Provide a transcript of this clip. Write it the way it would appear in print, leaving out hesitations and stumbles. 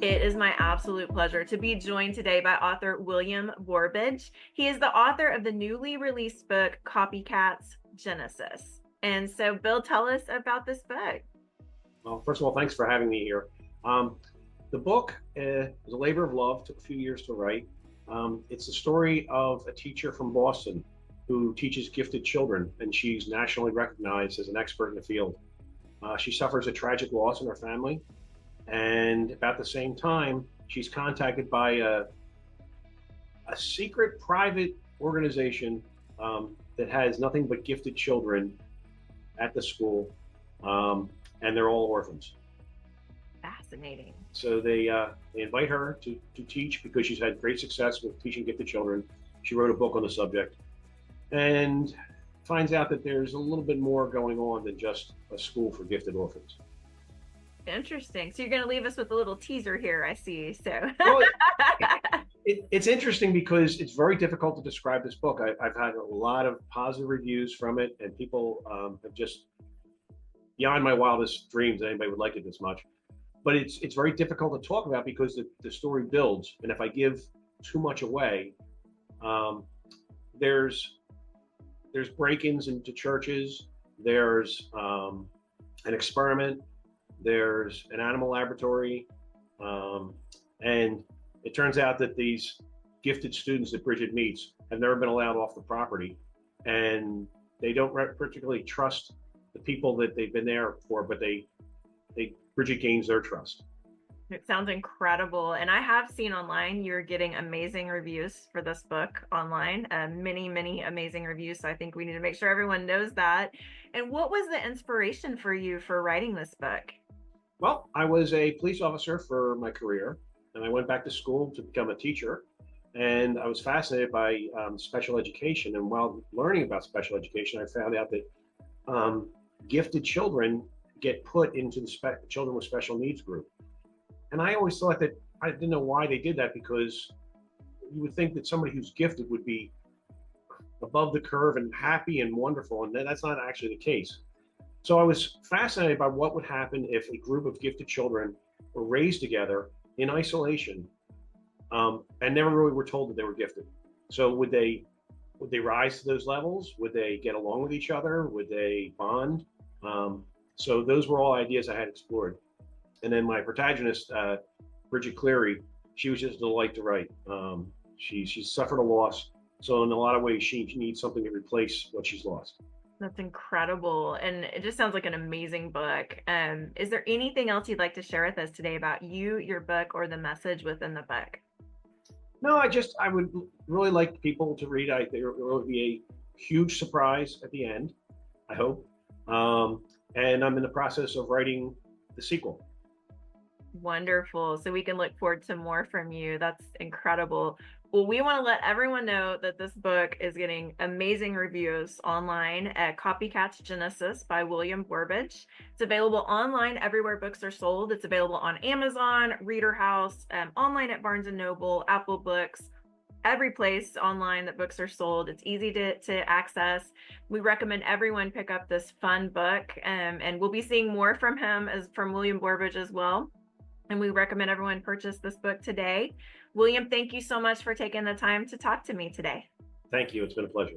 It is my absolute pleasure to be joined today by author William Borbidge. He is the author of the newly released book, Copycats Genesis. And so, Bill, tell us about this book. Well, first of all, thanks for having me here. The book was a labor of love, took a few years to write. It's the story of a teacher from Boston who teaches gifted children, and she's nationally recognized as an expert in the field. She suffers a tragic loss in her family, and about the same time, she's contacted by a secret private organization that has nothing but gifted children at the school, and they're all orphans. Fascinating. So they invite her to teach because she's had great success with teaching gifted children. She wrote a book on the subject and finds out that there's a little bit more going on than just a school for gifted orphans. Interesting. So, you're going to leave us with a little teaser here, I see. So, Well, it's interesting because it's very difficult to describe this book. I've had a lot of positive reviews from it, and people have just beyond my wildest dreams that anybody would like it this much. But it's very difficult to talk about because the story builds, and if I give too much away, there's break-ins into churches, there's an experiment, there's an animal laboratory, and it turns out that these gifted students that Bridget meets have never been allowed off the property, and they don't particularly trust the people that they've been there for, but Bridget gains their trust. it sounds incredible. And I have seen online you're getting amazing reviews for this book online, many, many amazing reviews. So, I think we need to make sure everyone knows that. And what was the inspiration for you for writing this book? Well, I was a police officer for my career, and I went back to school to become a teacher. And I was fascinated by special education. And while learning about special education, I found out that gifted children get put into the children with special needs group. And I always thought that I didn't know why they did that, because you would think that somebody who's gifted would be above the curve and happy and wonderful, and that's not actually the case. So I was fascinated by what would happen if a group of gifted children were raised together in isolation, and never really were told that they were gifted. So would they rise to those levels? Would they get along with each other? Would they bond? So those were all ideas I had explored. And then my protagonist, Bridget Cleary, she was just a delight to write. She suffered a loss, so in a lot of ways she needs something to replace what she's lost. That's incredible. And it just sounds like an amazing book. Is there anything else you'd like to share with us today about you, your book, or the message within the book? No, I would really like people to read. I think it will be a huge surprise at the end, I hope. And I'm in the process of writing the sequel. Wonderful. So we can look forward to more from you. That's incredible. Well, we want to let everyone know that this book is getting amazing reviews online at Copycats Genesis by William Borbidge. It's available online everywhere books are sold. It's available on Amazon, Reader House, online at Barnes & Noble, Apple Books, every place online that books are sold. It's easy to access. We recommend everyone pick up this fun book, and we'll be seeing more from him as from William Borbidge as well. And we recommend everyone purchase this book today. William, thank you so much for taking the time to talk to me today. Thank you. It's been a pleasure.